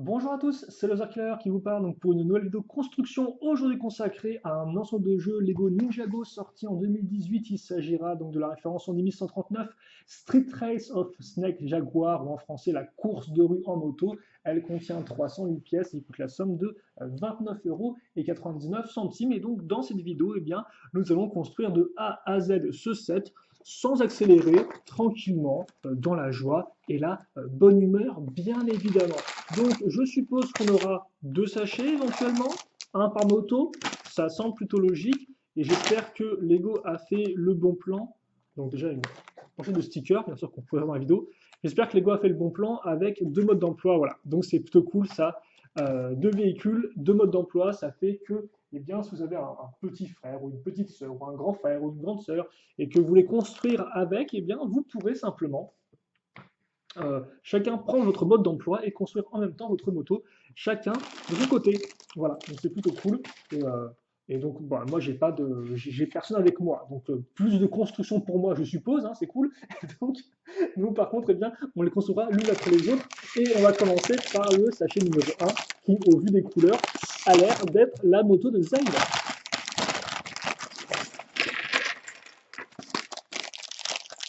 Bonjour à tous, c'est le Killer qui vous parle donc pour une nouvelle vidéo construction aujourd'hui consacrée à un ensemble de jeux Lego Ninjago sorti en 2018. Il s'agira donc de la référence en 10139 Street Race of Snake Jaguar ou en français la course de rue en moto. Elle contient 308 pièces et coûte la somme de 29,99 € Et donc dans cette vidéo, eh bien, nous allons construire de A à Z ce set sans accélérer, tranquillement, dans la joie et la bonne humeur, bien évidemment. Donc, je suppose qu'on aura deux sachets éventuellement, un par moto, ça semble plutôt logique, et j'espère que Lego a fait le bon plan. Donc déjà, une enchaîne de stickers, bien sûr qu'on pourrait voir dans la vidéo. J'espère que Lego a fait le bon plan avec deux modes d'emploi, voilà. Donc c'est plutôt cool ça. Deux véhicules, deux modes d'emploi, ça fait que, eh bien, si vous avez un petit frère ou une petite sœur ou un grand frère ou une grande sœur et que vous voulez construire avec, eh bien, vous pourrez simplement chacun prendre votre mode d'emploi et construire en même temps votre moto, chacun de son côté. Voilà, donc c'est plutôt cool. Et donc, bah, moi, j'ai personne avec moi. Donc, plus de construction pour moi, je suppose, hein, c'est cool. Donc, nous, par contre, eh bien, on les construira l'une après les autres. Et on va commencer par le sachet numéro 1, qui, au vu des couleurs, a l'air d'être la moto de Zayn.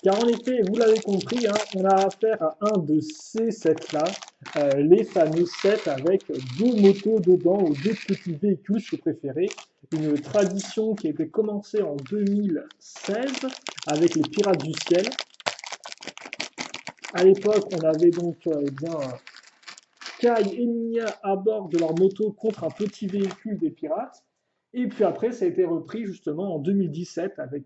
Car en effet, vous l'avez compris, hein, on a affaire à un de ces sets-là, les fameux sets avec deux motos dedans ou deux petits véhicules, si vous préférez. Une tradition qui a été commencée en 2016 avec les Pirates du Ciel. À l'époque, on avait donc eh bien, Kai et Nya à bord de leur moto contre un petit véhicule des pirates. Et puis après, ça a été repris justement en 2017 avec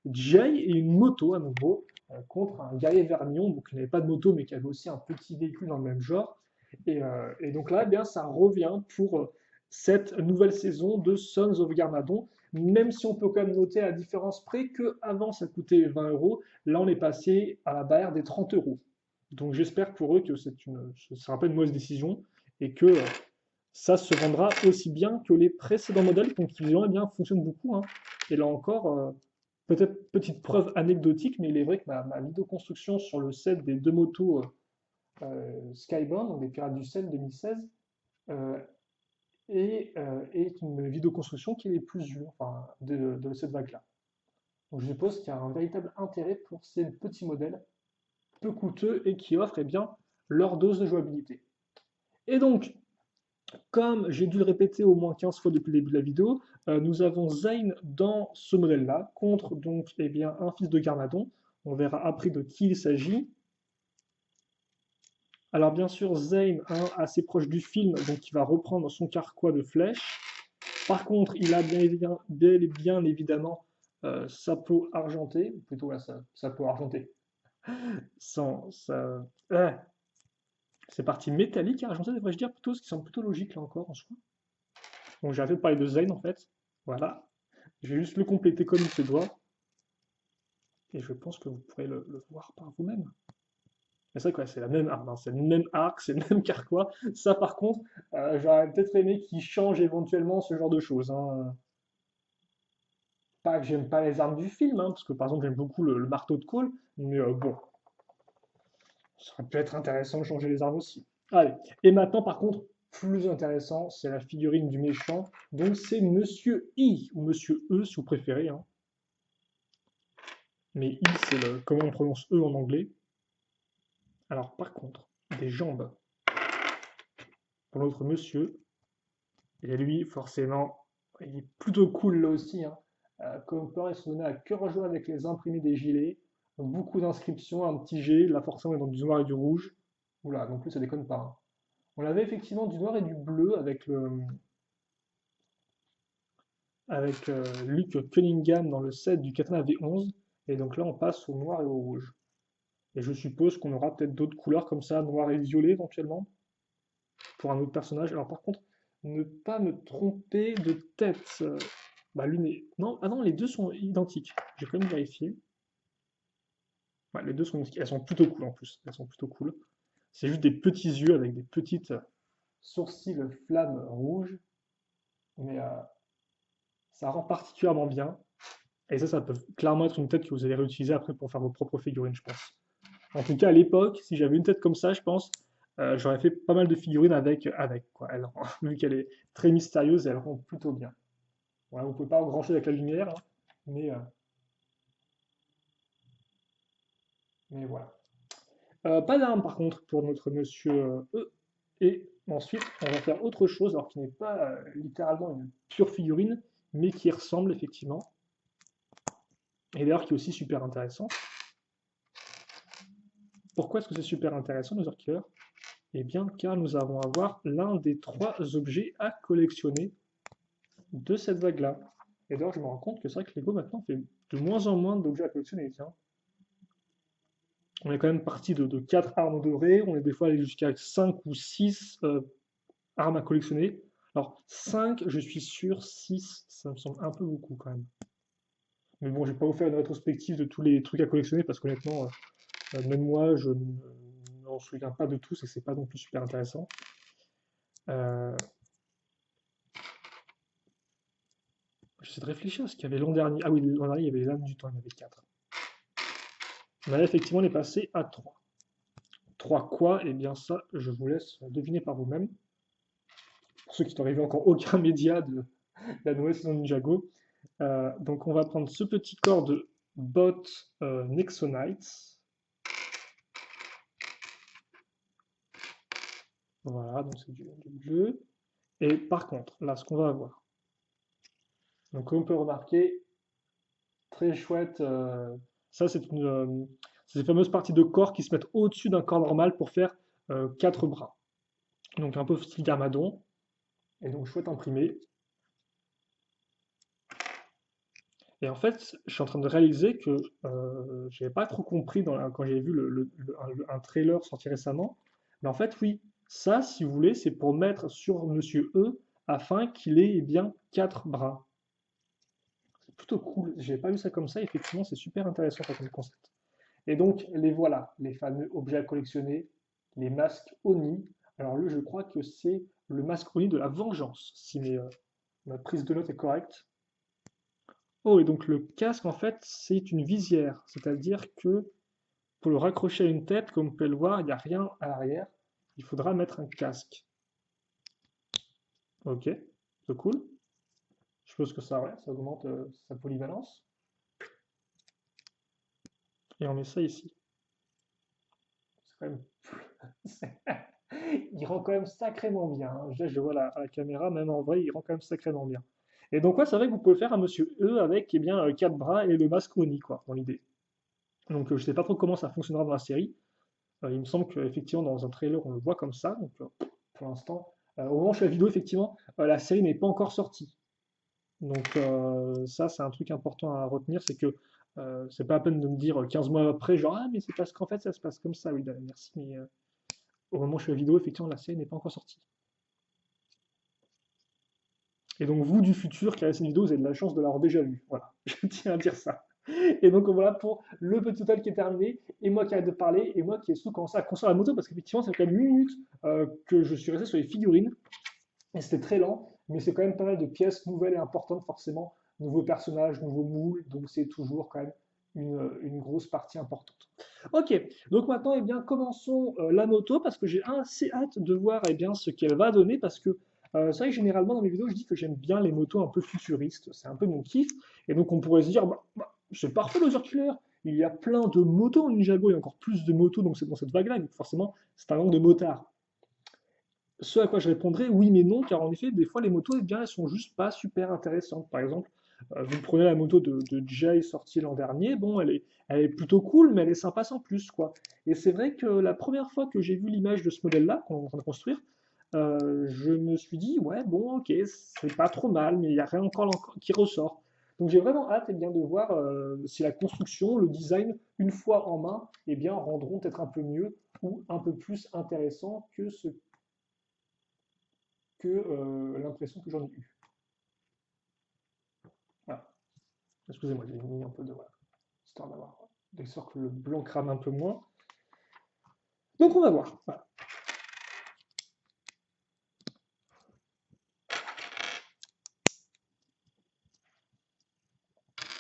Jay et une moto à nouveau contre un guerrier vermillon, donc qui n'avait pas de moto mais qui avait aussi un petit véhicule dans le même genre. Et donc là, eh bien, ça revient pour cette nouvelle saison de Sons of Garmadon, même si on peut quand même noter à la différence près qu'avant ça coûtait 20 €, là on est passé à la barrière des 30 €. Donc j'espère pour eux que ce ne sera pas une mauvaise décision et que ça se vendra aussi bien que les précédents modèles qui eh bien, fonctionnent beaucoup, hein. Et là encore, peut-être petite preuve anecdotique, mais il est vrai que ma vidéo construction sur le set des deux motos Skybound, donc des Pirates du Ciel 2016, euh, est une vidéo construction qui est les plus vue enfin, de cette vague-là. Donc je suppose qu'il y a un véritable intérêt pour ces petits modèles peu coûteux et qui offrent eh bien, leur dose de jouabilité. Et donc, comme j'ai dû le répéter au moins 15 fois depuis le début de la vidéo, nous avons Zayn dans ce modèle-là, contre donc eh bien, un fils de Garmadon. On verra après de qui il s'agit. Alors bien sûr, Zayn, assez proche du film, donc il va reprendre son carquois de flèches. Par contre, il a bien évidemment sa peau argentée, ou plutôt sa peau argentée, sans sa, c'est partie métallique argentée, devrais-je dire plutôt, ce qui semble plutôt logique là encore en soi. Donc j'ai arrêté de parler de Zayn en fait. Voilà. Je vais juste le compléter comme il se doit. Et je pense que vous pourrez le voir par vous-même. Mais c'est vrai que ouais, c'est la même arme, hein, c'est le même arc, c'est le même carquois. Ça par contre, j'aurais peut-être aimé qu'il change éventuellement ce genre de choses, hein. Pas que j'aime pas les armes du film, hein, parce que par exemple j'aime beaucoup le marteau de Cole, mais bon, ça aurait pu être intéressant de changer les armes aussi. Allez, et maintenant par contre, plus intéressant, c'est la figurine du méchant. Donc c'est Monsieur I, ou Monsieur E si vous préférez, hein. Mais I, c'est le comment on prononce E en anglais. Alors par contre, des jambes pour l'autre monsieur, et lui, forcément, il est plutôt cool là aussi, hein. Comme peur, ils sont donnés à cœur joie avec les imprimés des gilets. Beaucoup d'inscriptions, un petit G, là forcément dans du noir et du rouge. Oula, non plus ça déconne pas, hein. On avait effectivement du noir et du bleu avec Luke Cunningham dans le set du Katana V11. Et donc là, on passe au noir et au rouge. Et je suppose qu'on aura peut-être d'autres couleurs comme ça, noir et violet éventuellement, pour un autre personnage. Alors par contre, ne pas me tromper de tête. Bah l'une est... Non, ah non, les deux sont identiques. J'ai quand même vérifié. Ouais, les deux sont identiques. Elles sont plutôt cool en plus. Elles sont plutôt cool. C'est juste des petits yeux avec des petites sourcils flammes rouges. Mais ça rend particulièrement bien. Et ça peut clairement être une tête que vous allez réutiliser après pour faire vos propres figurines, je pense. En tout cas, à l'époque, si j'avais une tête comme ça, je pense, j'aurais fait pas mal de figurines avec quoi. Elle rend- vu qu'elle est très mystérieuse, elle rend plutôt bien. Voilà, on peut pas grand-chose avec la lumière, hein, mais, euh, mais voilà. Pas d'arme par contre pour notre monsieur E. Et ensuite, on va faire autre chose, alors qui n'est pas littéralement une pure figurine, mais qui ressemble effectivement, et d'ailleurs qui est aussi super intéressant. Pourquoi est-ce que c'est super intéressant, nos Killer? Eh bien, car nous allons avoir l'un des trois objets à collectionner de cette vague-là. Et d'ailleurs, je me rends compte que c'est vrai que Lego maintenant fait de moins en moins d'objets à collectionner. Tiens. On est quand même parti de 4 armes dorées, on est des fois allé jusqu'à 5 ou 6 armes à collectionner. Alors 5, je suis sûr, 6, ça me semble un peu beaucoup quand même. Mais bon, je vais pas vous faire une rétrospective de tous les trucs à collectionner parce qu'honnêtement, même moi, je ne m'en souviens pas de tous et c'est pas non plus super intéressant. Euh, J'essaie de réfléchir à ce qu'il y avait l'an dernier. Ah oui, l'an dernier, il y avait les lames du temps, il y en avait 4. Mais là, effectivement, on est passé à 3. 3 quoi? Eh bien, ça, je vous laisse deviner par vous-même. Pour ceux qui n'auraient vu encore aucun média de la nouvelle saison de Ninjago. Donc, on va prendre ce petit corps de Bot Nexonites. Voilà, donc c'est du bleu. Et par contre, là, ce qu'on va avoir. Donc, comme on peut remarquer, très chouette. Ça, c'est ces fameuses parties de corps qui se mettent au-dessus d'un corps normal pour faire 4 bras. Donc, un peu style Garmadon. Et donc, chouette imprimé. Et en fait, je suis en train de réaliser que je n'avais pas trop compris quand j'ai vu un trailer sorti récemment. Mais en fait, oui, ça, si vous voulez, c'est pour mettre sur Monsieur E afin qu'il ait eh bien 4 bras. C'est plutôt cool. J'ai pas vu ça comme ça. Effectivement, c'est super intéressant ça, comme concept. Et donc, les voilà, les fameux objets à collectionner, les masques Oni. Alors, lui, je crois que c'est le masque Oni de la vengeance, si ma prise de note est correcte. Oh, et donc le casque, en fait, c'est une visière. C'est-à-dire que pour le raccrocher à une tête, comme vous pouvez le voir, il n'y a rien à l'arrière. Il faudra mettre un casque. Ok, c'est cool. Je suppose que ça, ouais, ça augmente sa polyvalence. Et on met ça ici. C'est quand même... Il rend quand même sacrément bien, hein. Je le vois à la caméra, même en vrai, il rend quand même sacrément bien. Et donc, ouais, c'est vrai que vous pouvez faire un monsieur E avec eh bien, 4 bras et le masque Oni, quoi, dans l'idée. Donc, je ne sais pas trop comment ça fonctionnera dans la série. Il me semble qu'effectivement, dans un trailer, on le voit comme ça. Donc, pour l'instant, au moment où je fais la vidéo, effectivement, la série n'est pas encore sortie. Donc, ça, c'est un truc important à retenir, c'est que c'est pas la peine de me dire 15 mois après, genre, ah, mais c'est parce qu'en fait, ça se passe comme ça. Oui, bah, merci, mais au moment où je fais la vidéo, effectivement, la série n'est pas encore sortie. Et donc, vous, du futur, qui regardez cette vidéo, vous avez de la chance de l'avoir déjà vue. Voilà, je tiens à dire ça. Et donc voilà pour le petit tutoriel qui est terminé, et moi qui arrête de parler, et moi qui ai surtout commencé à construire la moto, parce qu'effectivement, ça fait quand même 8 minutes que je suis resté sur les figurines, et c'était très lent, mais c'est quand même pas mal de pièces nouvelles et importantes, forcément, nouveaux personnages, nouveaux moules, donc c'est toujours quand même une grosse partie importante. Ok, donc maintenant, eh bien, commençons la moto, parce que j'ai assez hâte de voir eh bien, ce qu'elle va donner, parce que c'est vrai que généralement dans mes vidéos, je dis que j'aime bien les motos un peu futuristes, c'est un peu mon kiff, et donc on pourrait se dire, c'est parfait le Killer, il y a plein de motos en Ninjago, il y a encore plus de motos dans cette vague-là, donc forcément, c'est un gang de motards. Ce à quoi je répondrais oui mais non, car en effet, des fois les motos, eh bien, elles sont juste pas super intéressantes. Par exemple, vous prenez la moto de Jay sortie l'an dernier, bon, elle est plutôt cool, mais elle est sympa sans plus, quoi. Et c'est vrai que la première fois que j'ai vu l'image de ce modèle-là, qu'on est en train de construire, je me suis dit, ouais, bon, ok, c'est pas trop mal, mais il n'y a rien encore qui ressort. Donc j'ai vraiment hâte eh bien, de voir si la construction, le design, une fois en main, eh bien, rendront peut-être un peu mieux ou un peu plus intéressant que l'impression que j'en ai eue. Voilà. Excusez-moi, j'ai mis un peu de voilà, histoire d'avoir de sorte que le blanc crame un peu moins. Donc on va voir. Voilà.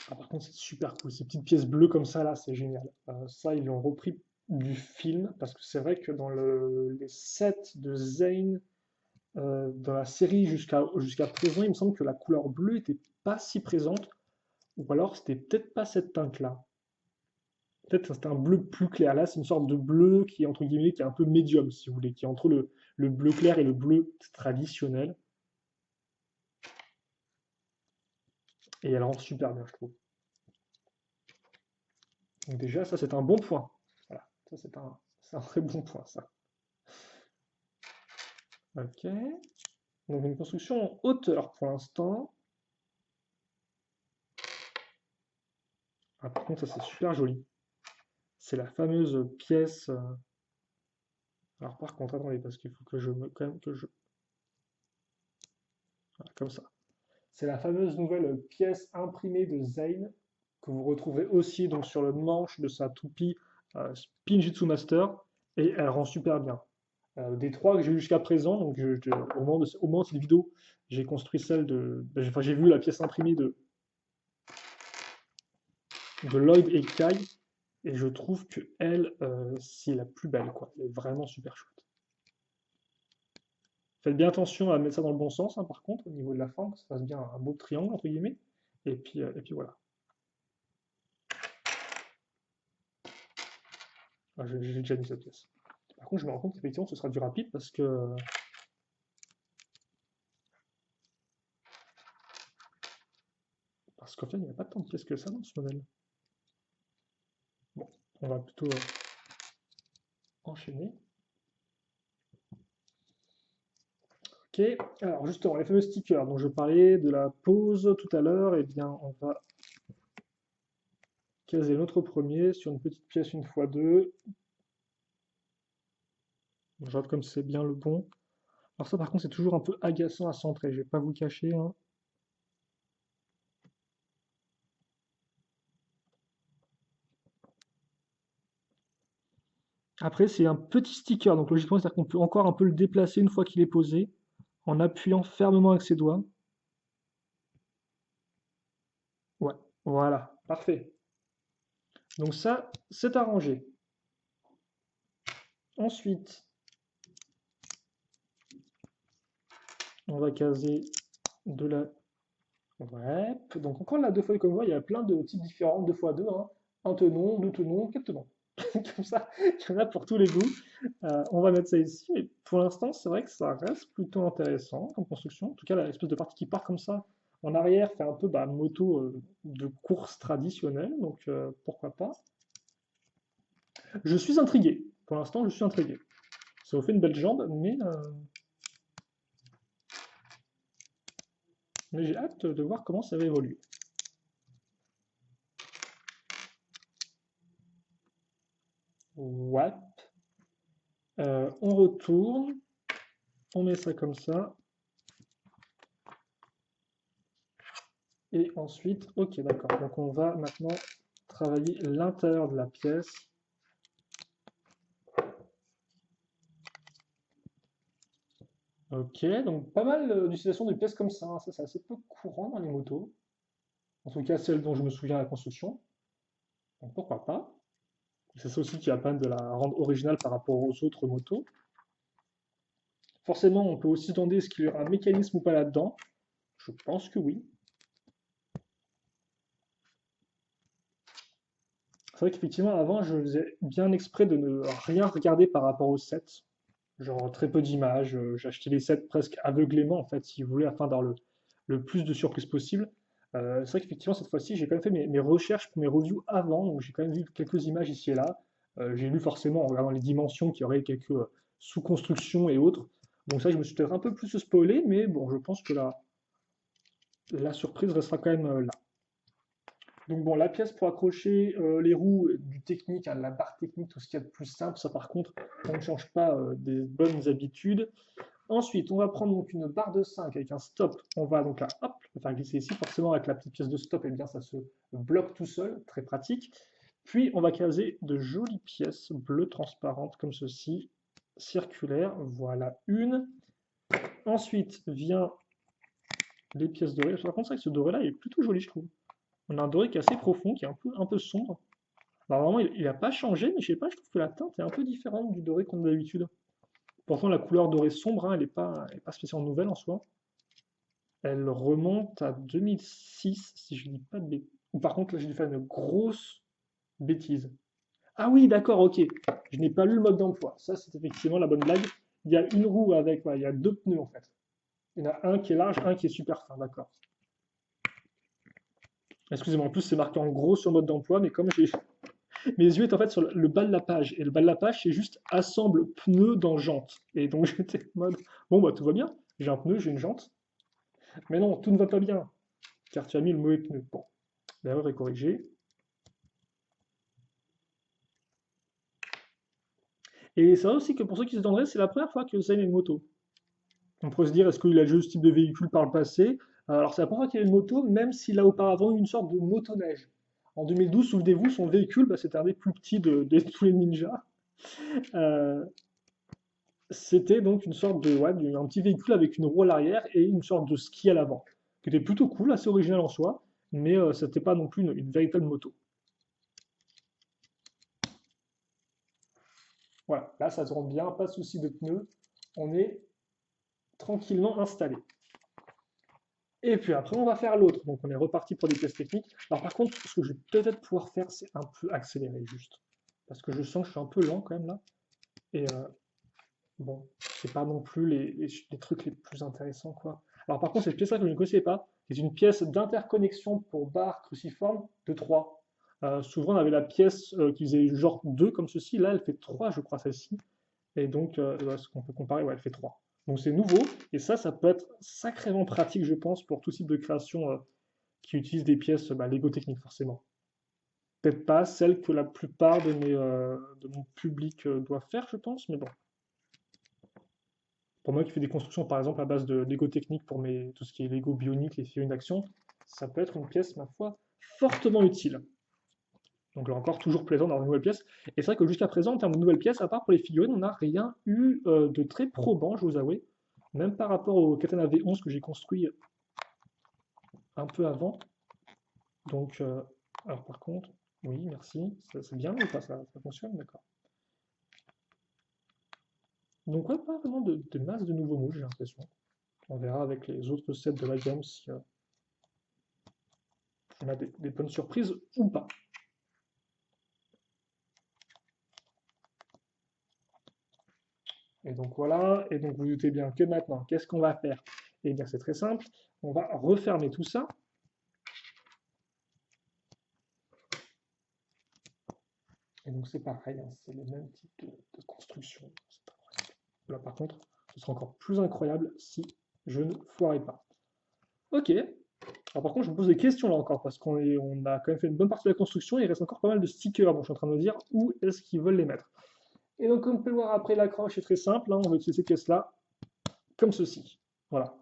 Ah, par contre, c'est super cool. Ces petites pièces bleues comme ça, là, c'est génial. Ça, ils l'ont repris du film, parce que c'est vrai que dans les sets de Zane, dans la série jusqu'à présent, il me semble que la couleur bleue n'était pas si présente, ou alors c'était peut-être pas cette teinte-là. Peut-être que c'était un bleu plus clair. Là, c'est une sorte de bleu qui est entre guillemets, qui est un peu médium, si vous voulez, qui est entre le bleu clair et le bleu traditionnel. Et elle rend super bien, je trouve. Donc déjà, ça c'est un bon point. Voilà, ça c'est un très bon point, ça. Ok. Donc une construction en hauteur pour l'instant. Ah, par contre, ça c'est super joli. C'est la fameuse pièce. Alors par contre, attendez, parce qu'il faut que je me quand même que je. Voilà, comme ça. C'est la fameuse nouvelle pièce imprimée de Zane que vous retrouverez aussi donc sur le manche de sa toupie Spinjitzu Master et elle rend super bien. Des trois que j'ai eu jusqu'à présent, donc au moment de cette vidéo, j'ai construit celle enfin, j'ai vu la pièce imprimée de Lloyd et Kai et je trouve que elle, c'est la plus belle, quoi. Elle est vraiment super chouette. Faites bien attention à mettre ça dans le bon sens, hein, par contre, au niveau de la forme, que ça fasse bien un beau triangle, entre guillemets. Et puis voilà. Ah, j'ai déjà mis cette pièce. Par contre, je me rends compte qu'effectivement, ce sera du rapide parce qu'en fait, il n'y a pas tant de pièces que ça dans ce modèle. Bon, on va plutôt enchaîner. Ok, alors justement, les fameux stickers dont je parlais de la pause tout à l'heure, eh bien, on va caser notre premier sur une petite pièce 1x2. Je regarde comme c'est bien le bon. Alors ça, par contre, c'est toujours un peu agaçant à centrer, je vais pas vous le cacher, hein. Après, c'est un petit sticker, donc logiquement, c'est-à-dire qu'on peut encore un peu le déplacer une fois qu'il est posé, en appuyant fermement avec ses doigts. Ouais, voilà, parfait. Donc ça, c'est arrangé. Ensuite, on va caser de la wrap. Donc encore là, deux fois comme vous voyez, il y a plein de types différents, deux fois deux, hein. Un tenon, deux tenons, quatre tenons. Comme ça, il y en a pour tous les goûts. On va mettre ça ici, mais pour l'instant, c'est vrai que ça reste plutôt intéressant comme construction. En tout cas, l'espèce de partie qui part comme ça en arrière fait un peu bah, moto de course traditionnelle, donc pourquoi pas. Je suis intrigué. Pour l'instant, je suis intrigué. Ça vous fait une belle jambe, mais j'ai hâte de voir comment ça va évoluer. Ouais. On retourne, on met ça comme ça. Et ensuite, ok, d'accord. Donc on va maintenant travailler l'intérieur de la pièce. Ok, donc pas mal d'utilisation de pièces comme ça, hein. Ça, c'est assez peu courant dans les motos. En tout cas, celle dont je me souviens à la construction. Donc pourquoi pas. C'est ça aussi qui va permettre de la rendre originale par rapport aux autres motos. Forcément, on peut aussi se demander est-ce qu'il y aura un mécanisme ou pas là-dedans. Je pense que oui. C'est vrai qu'effectivement, avant, je faisais bien exprès de ne rien regarder par rapport au set. Genre très peu d'images, j'achetais les sets presque aveuglément en fait, si vous voulez, afin d'avoir le plus de surprises possible. C'est vrai qu'effectivement, cette fois-ci, j'ai quand même fait mes recherches pour mes reviews avant, donc j'ai quand même vu quelques images ici et là. J'ai lu forcément en regardant les dimensions qu'il y aurait quelques sous-constructions et autres. Donc ça, je me suis peut-être un peu plus spoilé, mais bon, je pense que la surprise restera quand même là. Donc bon, la pièce pour accrocher les roues, du technique, hein, la barre technique, tout ce qu'il y a de plus simple, ça par contre, on ne change pas des bonnes habitudes. Ensuite, on va prendre donc une barre de 5 avec un stop. On va donc là, hop, la faire glisser ici. Forcément, avec la petite pièce de stop, et bien, ça se bloque tout seul, très pratique. Puis, on va caser de jolies pièces bleues transparentes comme ceci, circulaires. Voilà une. Ensuite, vient les pièces dorées. Par contre, c'est vrai que ce doré-là est plutôt joli, je trouve. On a un doré qui est assez profond, qui est un peu sombre. Alors vraiment, il n'a pas changé, mais je sais pas, je trouve que la teinte est un peu différente du doré qu'on a d'habitude. Pourtant, la couleur dorée sombre, hein, elle est pas spécialement nouvelle en soi. Elle remonte à 2006, si je dis pas de bêtises. Ou par contre, là, j'ai dû faire une grosse bêtise. Ah oui, d'accord, ok. Je n'ai pas lu le mode d'emploi. Ça, c'est effectivement la bonne blague. Il y a une roue avec, voilà, il y a deux pneus en fait. Il y en a un qui est large, un qui est super fin, d'accord. Excusez-moi, en plus, c'est marqué en gros sur le mode d'emploi, mais comme j'ai mes yeux étaient en fait sur le bas de la page. Et le bas de la page, c'est juste assemble pneu dans jante. Et donc j'étais en mode, bon, bah tout va bien. J'ai un pneu, j'ai une jante. Mais non, tout ne va pas bien, car tu as mis le mauvais pneu. Bon, l'erreur est corrigée. Et c'est vrai aussi que pour ceux qui se demanderaient, c'est la première fois que Zayn a une moto. On pourrait se dire, est-ce qu'il a déjà eu ce type de véhicule par le passé? Alors c'est la première fois qu'il a une moto, même s'il a auparavant eu une sorte de motoneige. En 2012, souvenez-vous, son véhicule, bah, c'était un des plus petits de tous les ninjas. Euh, C'était donc une sorte de, ouais, un petit véhicule avec une roue à l'arrière et une sorte de ski à l'avant, qui était plutôt cool, assez original en soi, mais c'était pas non plus une véritable moto. Voilà, là ça tourne bien, pas de souci de pneus, on est tranquillement installé. Et puis après on va faire l'autre, donc on est reparti pour des tests techniques. Alors par contre, ce que je vais peut-être pouvoir faire, c'est un peu accélérer juste, parce que je sens que je suis un peu lent quand même là, et bon, c'est pas non plus les trucs les plus intéressants, quoi. Alors par contre, cette pièce-là que je ne connaissais pas, c'est une pièce d'interconnexion pour barre cruciforme de 3. Souvent, on avait la pièce qui faisait genre 2 comme ceci. Là, elle fait 3, je crois, celle-ci. Et donc, ce qu'on peut comparer, ouais, elle fait 3. Donc c'est nouveau. Et ça peut être sacrément pratique, je pense, pour tout type de création qui utilise des pièces Lego Technique, forcément. Peut-être pas celle que la plupart de mon public doit faire, je pense, mais bon. Pour moi qui fais des constructions par exemple à base de Lego technique pour tout ce qui est Lego bionique, les figurines d'action, ça peut être une pièce, ma foi, fortement utile. Donc là encore, toujours plaisant d'avoir une nouvelle pièce. Et c'est vrai que jusqu'à présent, en termes de nouvelles pièces, à part pour les figurines, on n'a rien eu de très probant, je vous avoue. Même par rapport au Katana V11 que j'ai construit un peu avant. Donc, alors par contre, oui, merci, c'est bien ou pas, ça fonctionne, d'accord. Donc ouais, pas vraiment de masse de nouveaux mots, j'ai l'impression. On verra avec les autres sets de la gamme si on a des bonnes surprises ou pas. Et donc voilà, et donc vous doutez bien que maintenant, qu'est-ce qu'on va faire? Eh bien c'est très simple, on va refermer tout ça. Et donc c'est pareil, hein, c'est le même type de construction. Là par contre, ce sera encore plus incroyable si je ne foirais pas. Ok, alors par contre je me pose des questions là encore, parce on a quand même fait une bonne partie de la construction, et il reste encore pas mal de stickers, donc je suis en train de me dire où est-ce qu'ils veulent les mettre. Et donc comme on peut le voir après l'accroche est très simple, hein, on va utiliser ces pièces-là comme ceci. Voilà.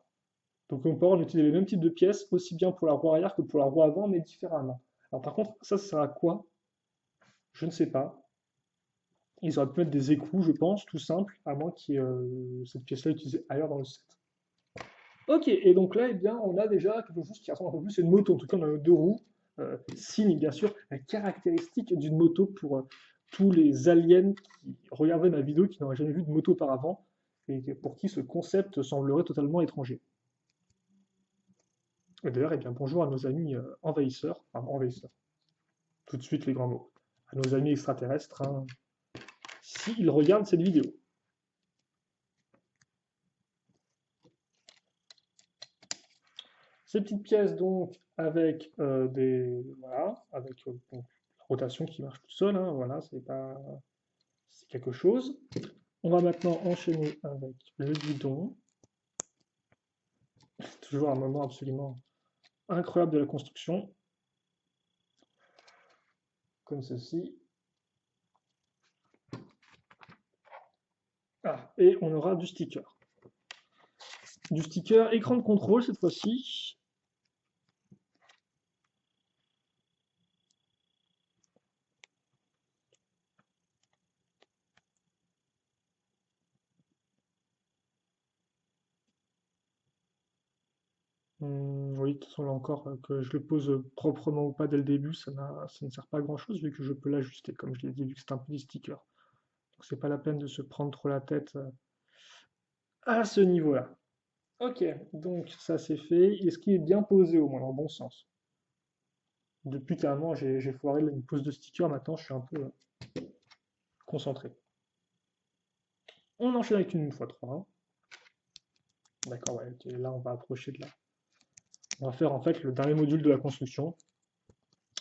Donc on peut avoir utiliser les mêmes types de pièces, aussi bien pour la roue arrière que pour la roue avant, mais différemment. Alors par contre, ça sert à quoi? Je ne sais pas. Ils auraient pu mettre des écrous, je pense, tout simple, à moins qu'il y ait cette pièce-là utilisée ailleurs dans le set. Ok, et donc là, eh bien, on a déjà quelque chose qui ressemble un peu plus à une moto. En tout cas, on a deux roues, signe bien sûr la caractéristique d'une moto pour tous les aliens qui regarderaient ma vidéo, qui n'auraient jamais vu de moto auparavant, et pour qui ce concept semblerait totalement étranger. Et d'ailleurs, eh bien, bonjour à nos amis envahisseurs, enfin envahisseurs, tout de suite les grands mots, à nos amis extraterrestres, hein, s'ils regardent cette vidéo. Ces petites pièces donc avec voilà, avec bon, la rotation qui marche tout seul, hein, voilà, c'est quelque chose. On va maintenant enchaîner avec le guidon, toujours un moment absolument incroyable de la construction, comme ceci. Ah, et on aura du sticker. Du sticker écran de contrôle cette fois-ci. Oui, oui, de toute façon, là encore, que je le pose proprement ou pas dès le début, ça ne sert pas à grand-chose vu que je peux l'ajuster, comme je l'ai dit, vu que c'est un petit sticker. Donc c'est pas la peine de se prendre trop la tête à ce niveau-là. Ok, donc ça c'est fait. Est-ce qu'il est bien posé au moins, dans le bon sens? Depuis qu'à un moment j'ai foiré une pose de sticker, maintenant je suis un peu concentré. On enchaîne avec une fois 3. D'accord, ouais, ok, là on va approcher de là. On va faire en fait le dernier module de la construction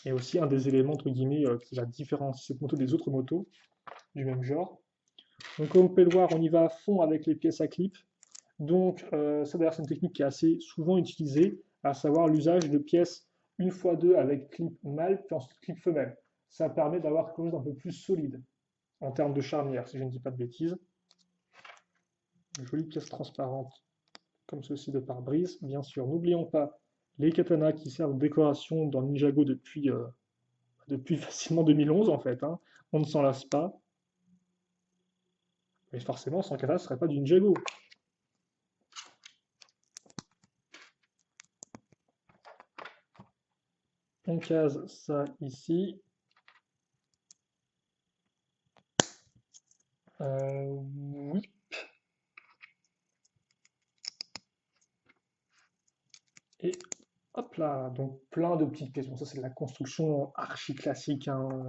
et aussi un des éléments entre guillemets qui va différencier cette moto des autres motos du même genre. Donc comme vous pouvez le voir, on y va à fond avec les pièces à clip. Donc ça d'ailleurs c'est une technique qui est assez souvent utilisée, à savoir l'usage de pièces une fois deux avec clip mâle puis ensuite clip femelle. Ça permet d'avoir quelque chose d'un peu plus solide en termes de charnière, si je ne dis pas de bêtises. Une jolie pièce transparente comme ceci de pare-brise. Bien sûr, n'oublions pas les katanas qui servent de décoration dans Ninjago depuis facilement 2011 en fait, hein. On ne s'en lasse pas. Mais forcément, sans katana, ce ne serait pas du Ninjago. On case ça ici. Oui. Et hop là, donc plein de petites pièces. Bon, ça c'est de la construction archi classique, hein.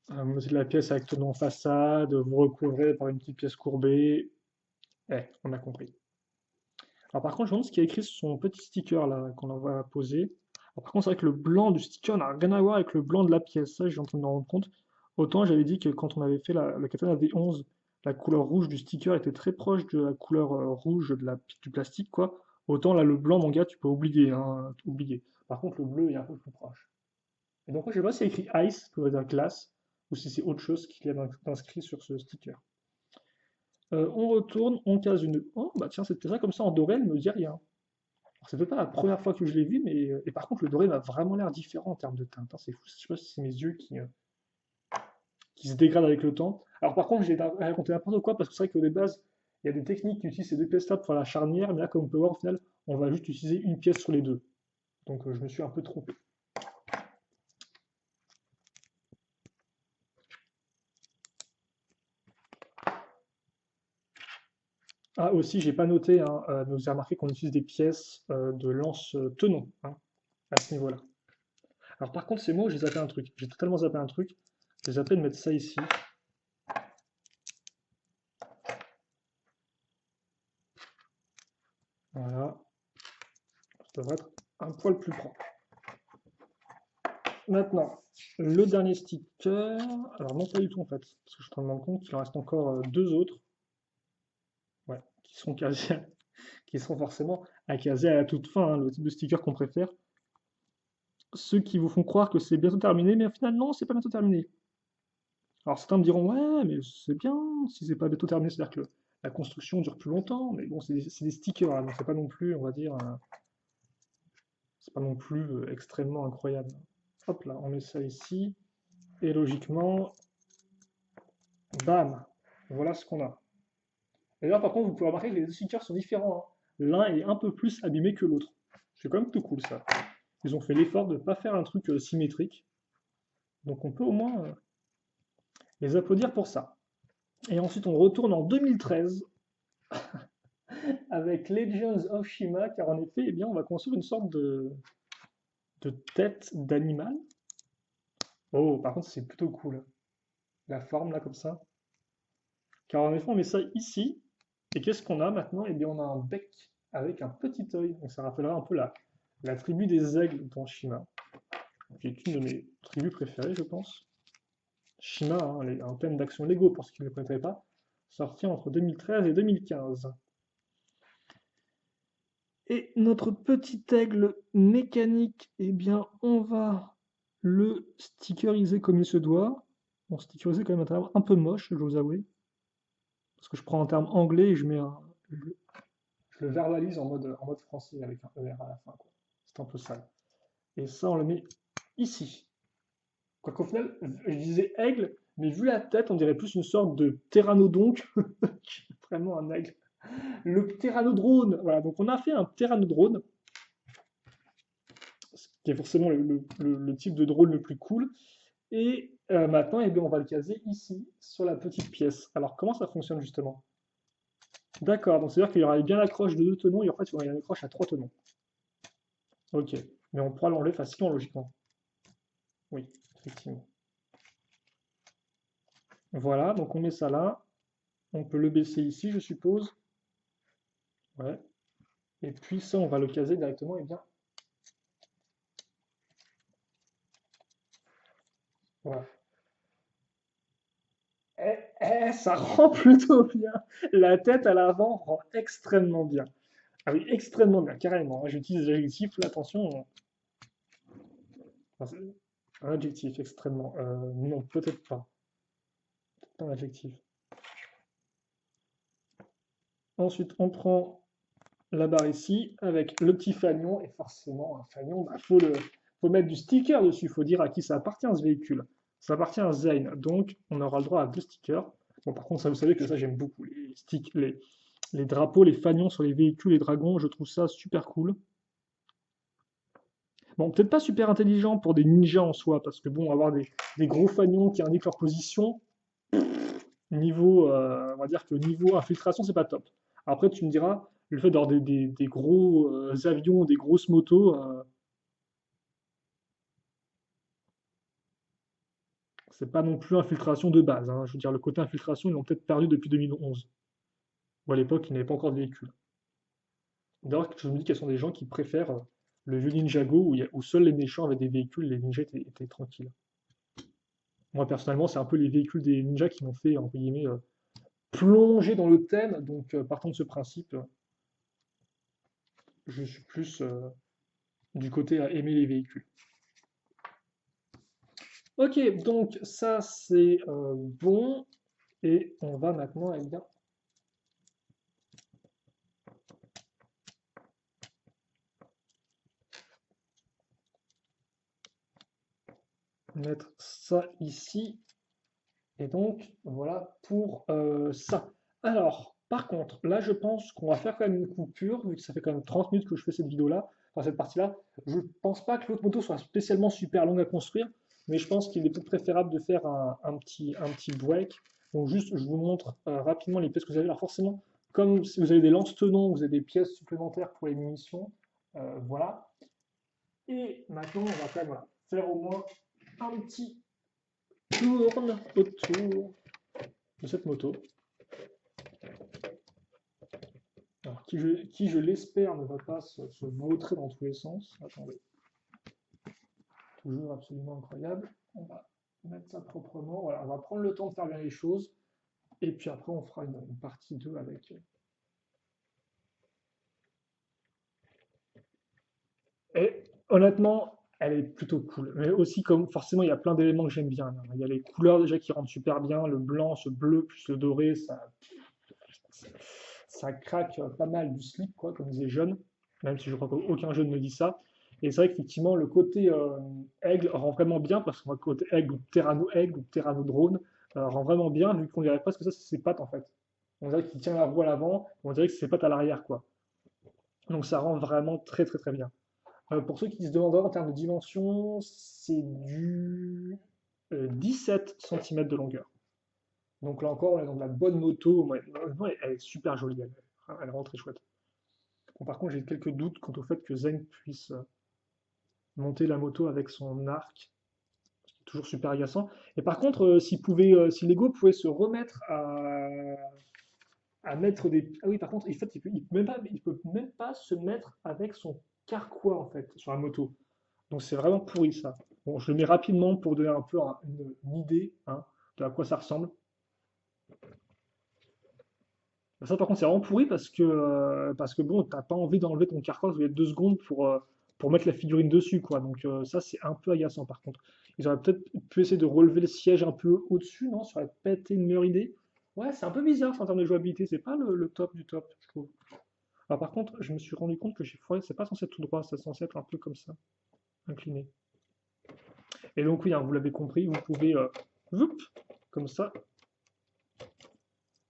C'est de la pièce avec tenant façade, vous recouvrez par une petite pièce courbée. On a compris. Alors par contre, je me demande ce qui est écrit sur son petit sticker là qu'on va poser. Alors, par contre, c'est vrai que le blanc du sticker n'a rien à voir avec le blanc de la pièce. Ça, j'ai en train de me rendre compte. Autant j'avais dit que quand on avait fait le Katana V11, la couleur rouge du sticker était très proche de la couleur rouge du plastique, quoi. Autant là, le blanc, mon gars, tu peux oublier, hein, oublier. Par contre, le bleu est un peu plus proche. Et donc, moi, je sais pas si c'est écrit ice, qui veut dire glace, ou si c'est autre chose qu'il y a inscrit sur ce sticker. On retourne, on case une. Oh, bah tiens, c'était ça comme ça en doré, elle me dit rien. Alors, c'est peut-être pas la première fois que je l'ai vu, mais. Et par contre, le doré m'a vraiment l'air différent en termes de teinte, hein, c'est fou, je sais pas si c'est mes yeux qui se dégradent avec le temps. Alors, par contre, j'ai raconté n'importe quoi parce que c'est vrai qu'au des bases, il y a des techniques qui utilisent ces deux pièces-là pour faire la charnière, mais là, comme on peut voir, au final, on va juste utiliser une pièce sur les deux. Donc, je me suis un peu trompé. Ah, aussi, j'ai pas noté, hein, mais vous avez remarqué qu'on utilise des pièces de lance tenon, hein, à ce niveau-là. Alors par contre, c'est moi où j'ai zappé un truc. J'ai totalement zappé un truc. J'ai zappé de mettre ça ici. Voilà. Ça devrait être un poil plus propre. Maintenant, le dernier sticker. Alors non, pas du tout en fait. Parce que je suis en train de me rendre compte qu'il en reste encore deux autres. Ouais, qui sont casés, qui sont forcément à caser à la toute fin, hein, le type de sticker qu'on préfère. Ceux qui vous font croire que c'est bientôt terminé, mais au final, non, c'est pas bientôt terminé. Alors certains me diront, ouais, mais c'est bien, si c'est pas bientôt terminé, c'est-à-dire que la construction dure plus longtemps, mais bon, c'est des stickers, hein, donc c'est pas non plus, on va dire, c'est pas non plus extrêmement incroyable. Hop là, on met ça ici, et logiquement, bam, voilà ce qu'on a. Et là, par contre, vous pouvez remarquer que les deux stickers sont différents, hein. L'un est un peu plus abîmé que l'autre. C'est quand même tout cool ça. Ils ont fait l'effort de ne pas faire un truc symétrique, donc on peut au moins les applaudir pour ça. Et ensuite, on retourne en 2013 avec Legends of Shima, car en effet, eh bien, on va construire une sorte de tête d'animal. Oh, par contre, c'est plutôt cool. La forme, là, comme ça. Car en effet, on met ça ici. Et qu'est-ce qu'on a maintenant? Eh bien, on a un bec avec un petit œil. Donc, ça rappellera un peu la tribu des aigles dans Shima, qui est une de mes tribus préférées, je pense. Shima, hein, un thème d'action Lego, pour ceux qui ne le connaîtraient pas, sorti entre 2013 et 2015. Et notre petit aigle mécanique, eh bien, on va le stickeriser comme il se doit. Bon, stickeriser quand même un terme un peu moche, je dois vous avouer. Parce que je prends un terme anglais et je le verbalise en mode français avec un ER à la fin, quoi. C'est un peu sale. Et ça, on le met ici. Quoiqu'au final, je disais aigle, mais vu la tête, on dirait plus une sorte de pteranodonte que vraiment un aigle. Le pteranodrone. Voilà, donc on a fait un pteranodrone, ce qui est forcément le type de drone le plus cool. Et maintenant, eh bien, on va le caser ici, sur la petite pièce. Alors, comment ça fonctionne justement? D'accord, donc c'est-à-dire qu'il y aura bien l'accroche de 2 tenons, et en fait, il y aura une accroche à 3 tenons. Ok, mais on pourra l'enlever facilement, logiquement. Oui, effectivement. Voilà, donc on met ça là. On peut le baisser ici, je suppose. Ouais. Et puis ça, on va le caser directement, et bien, voilà. Ça rend plutôt bien. La tête à l'avant rend extrêmement bien. Ah oui, extrêmement bien, carrément. J'utilise l'adjectif, là, attention. Enfin, un adjectif, extrêmement. Non, peut-être pas. Peut-être pas un adjectif. Ensuite, on prend la barre ici avec le petit fanion. Et forcément, un fanion, bah, faut mettre du sticker dessus. Il faut dire à qui ça appartient, ce véhicule. Ça appartient à Zayn. Donc, on aura le droit à 2 stickers. Bon, par contre, ça, vous savez que ça, j'aime beaucoup. Les drapeaux, les fanions sur les véhicules, les dragons, je trouve ça super cool. Bon, peut-être pas super intelligent pour des ninjas en soi, parce que bon, avoir des gros fanions qui indiquent leur position, niveau, on va dire que niveau infiltration, c'est pas top. Après, tu me diras, le fait d'avoir des gros avions, des grosses motos, c'est pas non plus infiltration de base, hein. Je veux dire, le côté infiltration, ils l'ont peut-être perdu depuis 2011, où à l'époque, ils n'avaient pas encore de véhicule. D'ailleurs, je me dis qu'il y a des gens qui préfèrent le vieux Ninjago, où seuls les méchants avaient des véhicules, les ninjas étaient tranquilles. Moi, personnellement, c'est un peu les véhicules des ninjas qui m'ont fait, entre guillemets, plonger dans le thème. Donc, partant de ce principe, je suis plus du côté à aimer les véhicules. Ok, donc ça c'est bon. Et on va maintenant eh bien, mettre ça ici. Et donc, voilà pour ça. Alors, par contre, là, je pense qu'on va faire quand même une coupure, vu que ça fait quand même 30 minutes que je fais cette vidéo-là, enfin cette partie-là. Je pense pas que l'autre moto soit spécialement super longue à construire, mais je pense qu'il est plus préférable de faire un petit break. Donc, juste, je vous montre rapidement les pièces que vous avez. Alors, forcément, comme si vous avez des lance-tenons, vous avez des pièces supplémentaires pour les munitions. Voilà. Et maintenant, on va quand même voilà, faire au moins un petit tourne autour de cette moto. Alors, qui je l'espère ne va pas se vautrer dans tous les sens. Attendez, toujours absolument incroyable. On va mettre ça proprement. Voilà, on va prendre le temps de faire bien les choses. Et puis après, on fera une partie 2 avec. Et honnêtement, elle est plutôt cool. Mais aussi, comme forcément, il y a plein d'éléments que j'aime bien. Il y a les couleurs déjà qui rendent super bien. Le blanc, ce bleu, plus le doré, ça craque pas mal du slip, quoi, comme disait Jeune, même si je crois qu'aucun jeune ne dit ça. Et c'est vrai qu'effectivement, le côté aigle rend vraiment bien, parce que le côté aigle ou pterano drone rend vraiment bien, vu qu'on dirait presque que ça, c'est ses pattes en fait. On dirait qu'il tient la roue à l'avant, on dirait que c'est ses pattes à l'arrière, quoi. Donc ça rend vraiment très très très bien. Pour ceux qui se demandent en termes de dimension, c'est du 17 cm de longueur. Donc là encore, on est dans de la bonne moto. Ouais, honnêtement, elle est super jolie, elle est vraiment très chouette. Bon, par contre, j'ai quelques doutes quant au fait que Zen puisse monter la moto avec son arc, toujours super agaçant. Et par contre, si Lego pouvait se remettre à mettre des. Ah oui, par contre, en fait, il peut même pas se mettre avec son carquois en fait sur la moto. Donc c'est vraiment pourri ça. Bon, je le mets rapidement pour donner un peu une idée hein, de à quoi ça ressemble. Ça, par contre, c'est vraiment pourri parce que bon, t'as pas envie d'enlever ton carquois toutes les 2 secondes pour mettre la figurine dessus, quoi. Donc, ça, c'est un peu agaçant, par contre. Ils auraient peut-être pu essayer de relever le siège un peu au-dessus, non? Ça aurait pas été une meilleure idée. Ouais, c'est un peu bizarre ça, en termes de jouabilité. C'est pas le top du top, je trouve. Alors, par contre, je me suis rendu compte que chez Fourier, c'est pas censé être tout droit, c'est censé être un peu comme ça, incliné. Et donc, oui, hein, vous l'avez compris, vous pouvez, comme ça,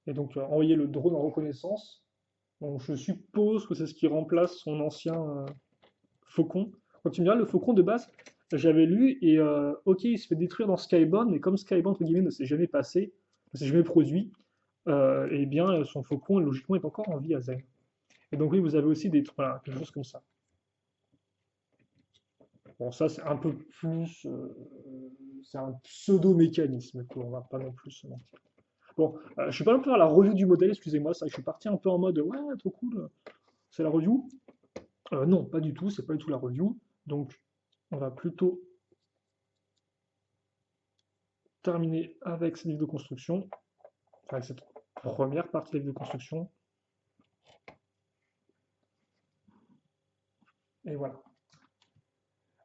et donc envoyer le drone en reconnaissance. Donc je suppose que c'est ce qui remplace son ancien Faucon. Quand tu me diras, le Faucon de base, j'avais lu, et ok, il se fait détruire dans Skybound, mais comme Skybound, entre guillemets, ne s'est jamais passé, ne s'est jamais produit, eh bien, son Faucon, logiquement, est encore en vie à Zen. Et donc oui, vous avez aussi voilà, quelque chose comme ça. Bon, ça, c'est un peu plus... c'est un pseudo-mécanisme, quoi, on va pas non plus se mentir. Bon, je suis pas un peu à la review du modèle, excusez-moi, ça, je suis parti un peu en mode, ouais, trop cool, c'est la review. Non, pas du tout, c'est pas du tout la review. Donc, on va plutôt terminer avec cette livre de construction, enfin, avec cette première partie de livre de construction. Et voilà.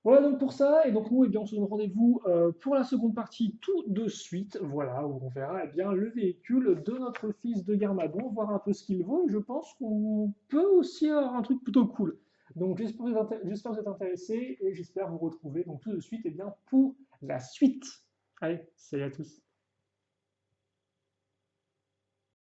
Voilà donc pour ça, et donc nous, eh bien, on se donne rendez-vous pour la seconde partie tout de suite, voilà, où on verra eh bien, le véhicule de notre fils de Garmadon, voir un peu ce qu'il vaut, et je pense qu'on peut aussi avoir un truc plutôt cool. Donc j'espère que vous êtes intéressés, et j'espère vous retrouver donc tout de suite eh bien, pour la suite. Allez, salut à tous.